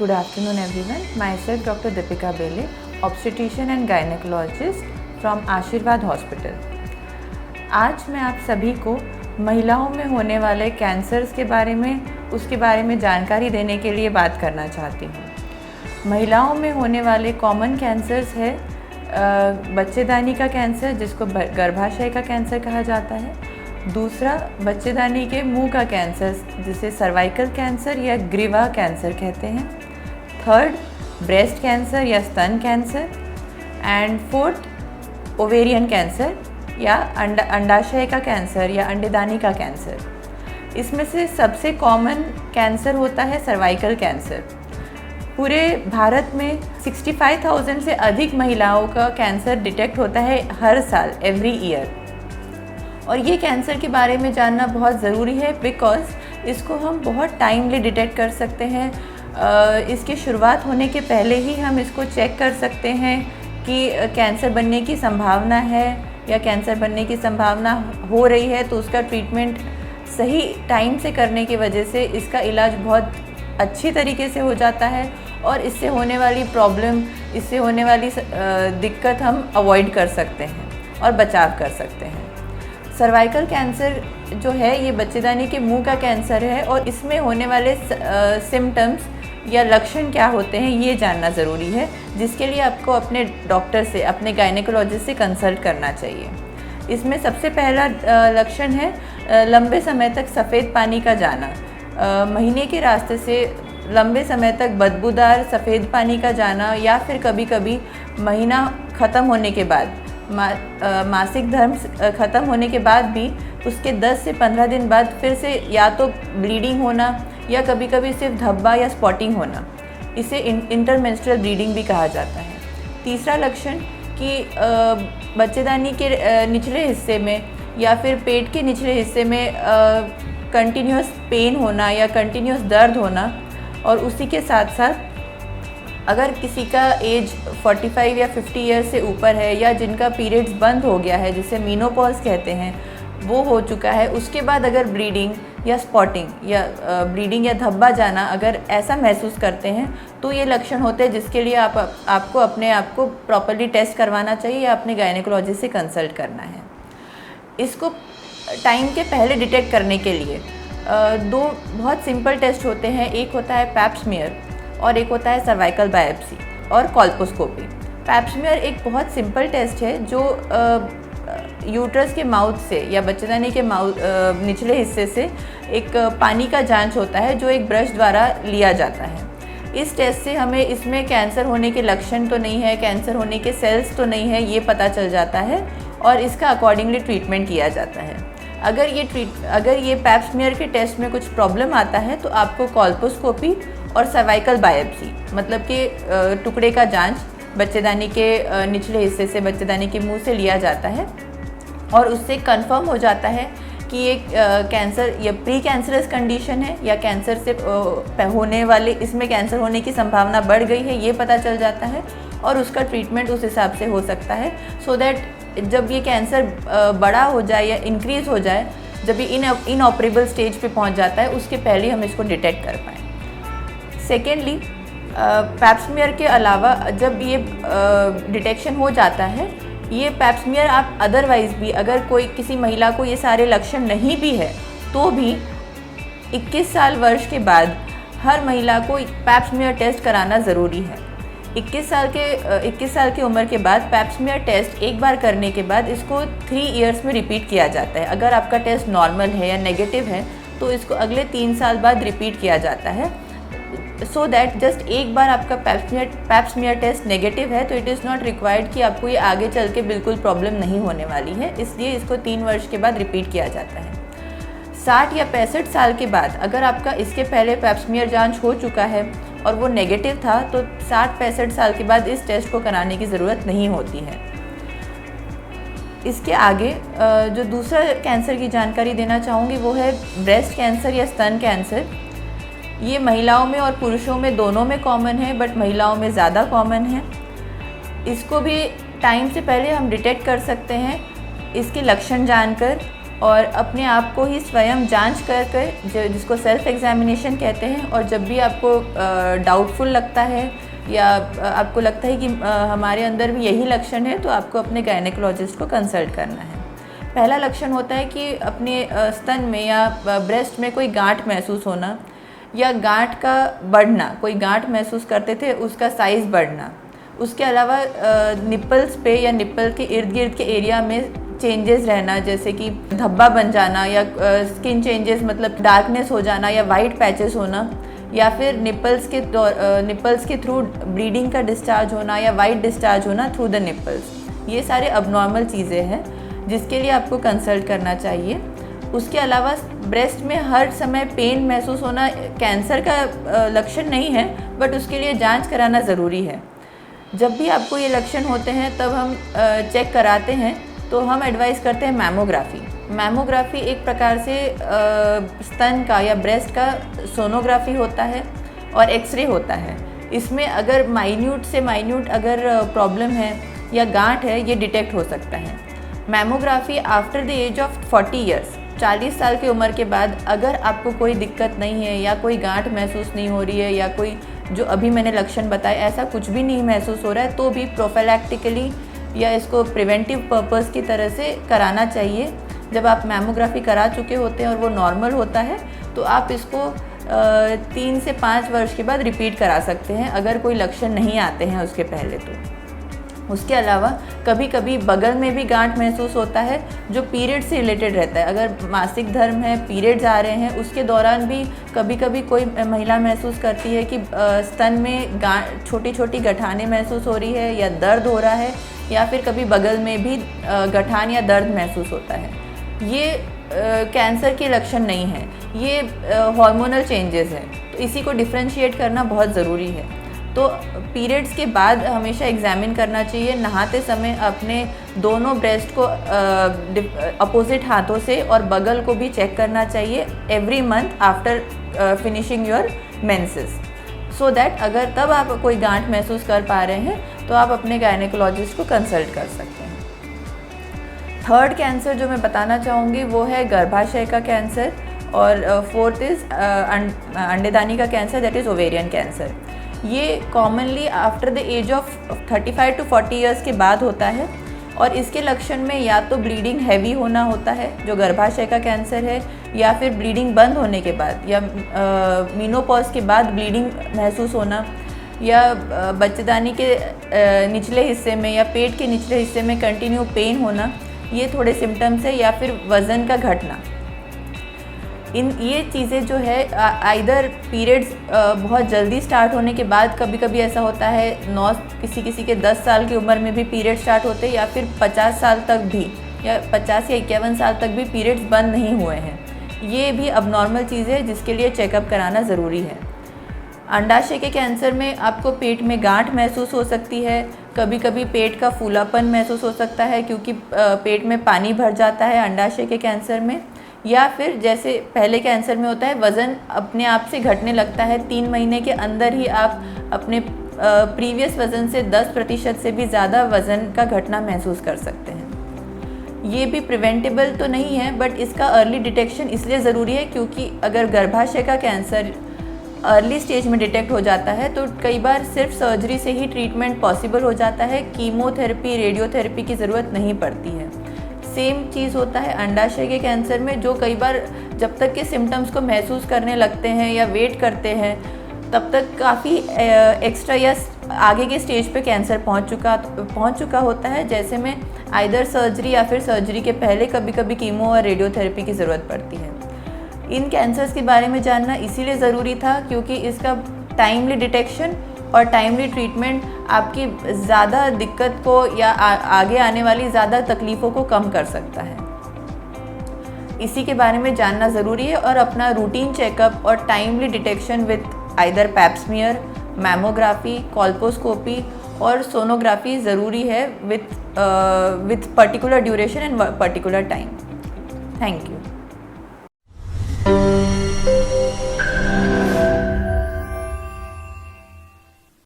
Good afternoon everyone. Myself Dr. Deepika Bele, obstetrician and gynecologist from आशीर्वाद hospital. आज मैं आप सभी को महिलाओं में होने वाले कैंसर्स के बारे में जानकारी देने के लिए बात करना चाहती हूँ। महिलाओं में होने वाले कॉमन कैंसर्स है बच्चेदानी का कैंसर, जिसको गर्भाशय का कैंसर कहा जाता है। दूसरा, बच्चेदानी के मुंह का कैंसर, जिसे सर्वाइकल कैंसर या ग्रीवा कैंसर कहते हैं। थर्ड, ब्रेस्ट कैंसर या स्तन cancer. And fourth, ovarian cancer या अंडाशय का कैंसर या अंडेदानी का कैंसर। इसमें से सबसे कॉमन कैंसर होता है सर्वाइकल कैंसर। पूरे भारत में 65,000 से अधिक महिलाओं का कैंसर डिटेक्ट होता है हर साल, एवरी ईयर। और ये कैंसर के बारे में जानना बहुत ज़रूरी है, बिकॉज़ इसको हम बहुत टाइमली डिटेक्ट कर सकते हैं। इसकी शुरुआत होने के पहले ही हम इसको चेक कर सकते हैं कि कैंसर बनने की संभावना है या कैंसर बनने की संभावना हो रही है, तो उसका ट्रीटमेंट सही टाइम से करने की वजह से इसका इलाज बहुत अच्छी तरीके से हो जाता है और इससे होने वाली प्रॉब्लम, इससे होने वाली दिक्कत हम अवॉइड कर सकते हैं और बचाव कर सकते हैं। सर्वाइकल कैंसर जो है ये बच्चेदानी के मुंह का कैंसर है और इसमें होने वाले सिम्टम्स या लक्षण क्या होते हैं ये जानना ज़रूरी है, जिसके लिए आपको अपने डॉक्टर से, अपने गायनेकोलॉजिस्ट से कंसल्ट करना चाहिए। इसमें सबसे पहला लक्षण है लंबे समय तक सफ़ेद पानी का जाना। महीने के रास्ते से लंबे समय तक बदबूदार सफ़ेद पानी का जाना, या फिर कभी कभी महीना ख़त्म होने के बाद, मासिक धर्म ख़त्म होने के बाद भी उसके 10 से 15 दिन बाद फिर से या तो ब्लीडिंग होना या कभी कभी सिर्फ धब्बा या स्पॉटिंग होना। इसे इंटरमेंस्ट्रुअल ब्लीडिंग भी कहा जाता है। तीसरा लक्षण कि बच्चेदानी के निचले हिस्से में या फिर पेट के निचले हिस्से में कंटिन्यूस पेन होना या कंटिन्यूस दर्द होना, और उसी के साथ साथ अगर किसी का एज 45 या 50 ईयर्स से ऊपर है या जिनका पीरियड्स बंद हो गया है, जिसे मीनोपॉज कहते हैं, वो हो चुका है, उसके बाद अगर ब्लीडिंग या स्पॉटिंग या ब्लीडिंग या धब्बा जाना अगर ऐसा महसूस करते हैं, तो ये लक्षण होते हैं जिसके लिए आपको अपने आप को प्रॉपर्ली टेस्ट करवाना चाहिए या अपने गायनेकोलॉजिस्ट से कंसल्ट करना है। इसको टाइम के पहले डिटेक्ट करने के लिए दो बहुत सिंपल टेस्ट होते हैं। एक होता है पैप स्मीयर और एक होता है सर्वाइकल बायोप्सी और कोल्पोस्कोपी। पैप स्मीयर एक बहुत सिंपल टेस्ट है जो यूट्रस के माउथ से या बच्चेदानी के निचले हिस्से से एक पानी का जांच होता है जो एक ब्रश द्वारा लिया जाता है। इस टेस्ट से हमें इसमें कैंसर होने के लक्षण तो नहीं है, कैंसर होने के सेल्स तो नहीं है, ये पता चल जाता है और इसका अकॉर्डिंगली ट्रीटमेंट किया जाता है। अगर ये पैप स्मीयर के टेस्ट में कुछ प्रॉब्लम आता है तो आपको कोल्पोस्कोपी और सर्वाइकल बायोप्सी, मतलब कि टुकड़े का जांच बच्चेदानी के निचले हिस्से से, बच्चेदानी के मुंह से लिया जाता है और उससे कंफर्म हो जाता है कि ये कैंसर या प्री कैंसरस कंडीशन है या कैंसर से होने वाले, इसमें कैंसर होने की संभावना बढ़ गई है, ये पता चल जाता है और उसका ट्रीटमेंट उस हिसाब से हो सकता है, सो दैट जब ये कैंसर बड़ा हो जाए या इंक्रीज़ हो जाए, जब ये इनऑपरेबल स्टेज पे पहुंच जाता है, उसके पहले हम इसको डिटेक्ट कर पाएँ। सेकेंडली, पैप स्मीयर के अलावा जब ये डिटेक्शन हो जाता है, ये पैप स्मीयर आप अदरवाइज़ भी, अगर कोई किसी महिला को ये सारे लक्षण नहीं भी है तो भी 21 साल वर्ष के बाद हर महिला को पैप स्मीयर टेस्ट कराना ज़रूरी है। 21 साल की उम्र के बाद पैप स्मीयर टेस्ट एक बार करने के बाद इसको 3 इयर्स में रिपीट किया जाता है। अगर आपका टेस्ट नॉर्मल है या नेगेटिव है तो इसको अगले 3 साल बाद रिपीट किया जाता है, सो दैट जस्ट एक बार आपका पैप स्मीयर टेस्ट नेगेटिव है तो इट इज़ नॉट रिक्वायर्ड कि आपको ये आगे चल के बिल्कुल प्रॉब्लम नहीं होने वाली है, इसलिए इसको 3 वर्ष के बाद रिपीट किया जाता है। 60 या 65 साल के बाद अगर आपका इसके पहले पैप स्मीयर जांच हो चुका है और वो नेगेटिव था, तो 60-65 साल के बाद इस टेस्ट को कराने की ज़रूरत नहीं होती है। इसके आगे जो दूसरा कैंसर की जानकारी देना चाहूँगी वो है ब्रेस्ट कैंसर या स्तन कैंसर। ये महिलाओं में और पुरुषों में दोनों में कॉमन है, बट महिलाओं में ज़्यादा कॉमन है। इसको भी टाइम से पहले हम डिटेक्ट कर सकते हैं इसके लक्षण जानकर और अपने आप को ही स्वयं जांच कर कर, जिसको सेल्फ एग्जामिनेशन कहते हैं, और जब भी आपको डाउटफुल लगता है या आपको लगता है कि हमारे अंदर भी यही लक्षण है, तो आपको अपने गायनेकोलॉजिस्ट को कंसल्ट करना है। पहला लक्षण होता है कि अपने स्तन में या ब्रेस्ट में कोई गांठ महसूस होना या गांठ का बढ़ना, कोई गांठ महसूस करते थे उसका साइज़ बढ़ना। उसके अलावा निपल्स पे या निपल के इर्द गिर्द के एरिया में चेंजेस रहना, जैसे कि धब्बा बन जाना या स्किन चेंजेस, मतलब डार्कनेस हो जाना या वाइट पैचेस होना, या फिर निपल्स के थ्रू ब्लीडिंग का डिस्चार्ज होना या वाइट डिस्चार्ज होना थ्रू द निपल्स। ये सारे अबनॉर्मल चीज़ें हैं जिसके लिए आपको कंसल्ट करना चाहिए। उसके अलावा ब्रेस्ट में हर समय पेन महसूस होना कैंसर का लक्षण नहीं है, बट उसके लिए जांच कराना ज़रूरी है। जब भी आपको ये लक्षण होते हैं तब हम चेक कराते हैं, तो हम एडवाइस करते हैं मैमोग्राफी। मैमोग्राफी एक प्रकार से स्तन का या ब्रेस्ट का सोनोग्राफी होता है और एक्सरे होता है। इसमें अगर माइन्यूट से माइन्यूट अगर प्रॉब्लम है या गांठ है, ये डिटेक्ट हो सकता है। Mammography after the age of 40 years, 40 साल की उम्र के बाद अगर आपको कोई दिक्कत नहीं है या कोई गांठ महसूस नहीं हो रही है या कोई जो अभी मैंने लक्षण बताए ऐसा कुछ भी नहीं महसूस हो रहा है, तो भी प्रोफिलैक्टिकली या इसको प्रिवेंटिव पर्पस की तरह से कराना चाहिए। जब आप मैमोग्राफी करा चुके होते हैं और वो नॉर्मल होता है, तो आप इसको 3 से 5 वर्ष के बाद रिपीट करा सकते हैं अगर कोई लक्षण नहीं आते हैं उसके पहले। तो उसके अलावा कभी कभी बगल में भी गांठ महसूस होता है जो पीरियड से रिलेटेड रहता है। अगर मासिक धर्म है, पीरियड्स आ रहे हैं, उसके दौरान भी कभी कभी कोई महिला महसूस करती है कि स्तन में छोटी छोटी गठानें महसूस हो रही है या दर्द हो रहा है, या फिर कभी बगल में भी गठान या दर्द महसूस होता है। ये कैंसर के लक्षण नहीं है, ये हार्मोनल चेंजेस हैं। तो इसी को डिफ्रेंशिएट करना बहुत ज़रूरी है। तो पीरियड्स के बाद हमेशा एग्जामिन करना चाहिए। नहाते समय अपने दोनों ब्रेस्ट को अपोजिट हाथों से और बगल को भी चेक करना चाहिए every month after finishing your menses, so that अगर तब आप कोई गांठ महसूस कर पा रहे हैं तो आप अपने गायनेकोलॉजिस्ट को कंसल्ट कर सकते हैं। थर्ड कैंसर जो मैं बताना चाहूँगी वो है गर्भाशय का कैंसर, और फोर्थ इज़ अंडेदानी का cancer, that is ovarian cancer. ये commonly after the age of 35 to 40 years के बाद होता है, और इसके लक्षण में या तो ब्लीडिंग हैवी होना होता है जो गर्भाशय का कैंसर है, या फिर ब्लीडिंग बंद होने के बाद या मीनोपॉज के बाद ब्लीडिंग महसूस होना, या बच्चेदानी के निचले हिस्से में या पेट के निचले हिस्से में कंटिन्यू पेन होना, ये थोड़े सिम्टम्स है, या फिर वज़न का घटना। ये चीज़ें जो है आइदर पीरियड्स बहुत जल्दी स्टार्ट होने के बाद, कभी कभी ऐसा होता है किसी के 10 साल की उम्र में भी पीरियड स्टार्ट होते हैं, या फिर 50 साल तक भी, या 50 या 51 साल तक भी पीरियड्स बंद नहीं हुए हैं। ये भी अबनॉर्मल चीज़ है जिसके लिए चेकअप कराना ज़रूरी है। अंडाशय के कैंसर में आपको पेट में गांठ महसूस हो सकती है, कभी कभी पेट का फूलापन महसूस हो सकता है क्योंकि पेट में पानी भर जाता है अंडाशय के कैंसर में, या फिर जैसे पहले कैंसर में होता है वज़न अपने आप से घटने लगता है। 3 महीने के अंदर ही आप अपने प्रीवियस वज़न से 10% से भी ज़्यादा वज़न का घटना महसूस कर सकते हैं। ये भी प्रिवेंटेबल तो नहीं है, बट इसका अर्ली डिटेक्शन इसलिए ज़रूरी है क्योंकि अगर गर्भाशय का कैंसर अर्ली स्टेज में डिटेक्ट हो जाता है तो कई बार सिर्फ सर्जरी से ही ट्रीटमेंट पॉसिबल हो जाता है, कीमोथेरेपी, रेडियोथेरेपी की ज़रूरत नहीं पड़ती है। सेम चीज़ होता है अंडाशय के कैंसर में, जो कई बार जब तक के सिम्टम्स को महसूस करने लगते हैं या वेट करते हैं तब तक काफ़ी एक्स्ट्रा या आगे के स्टेज पे कैंसर पहुंच चुका होता है, जैसे में आइदर सर्जरी या फिर सर्जरी के पहले कभी कभी कीमो और रेडियोथेरेपी की ज़रूरत पड़ती है। इन कैंसर्स के बारे में जानना इसीलिए ज़रूरी था क्योंकि इसका टाइमली डिटेक्शन और टाइमली ट्रीटमेंट आपकी ज़्यादा दिक्कत को या आगे आने वाली ज़्यादा तकलीफ़ों को कम कर सकता है। इसी के बारे में जानना ज़रूरी है, और अपना रूटीन चेकअप और timely detection with either Pap smear, mammography, colposcopy और सोनोग्राफी ज़रूरी है with particular duration and particular time. Thank you.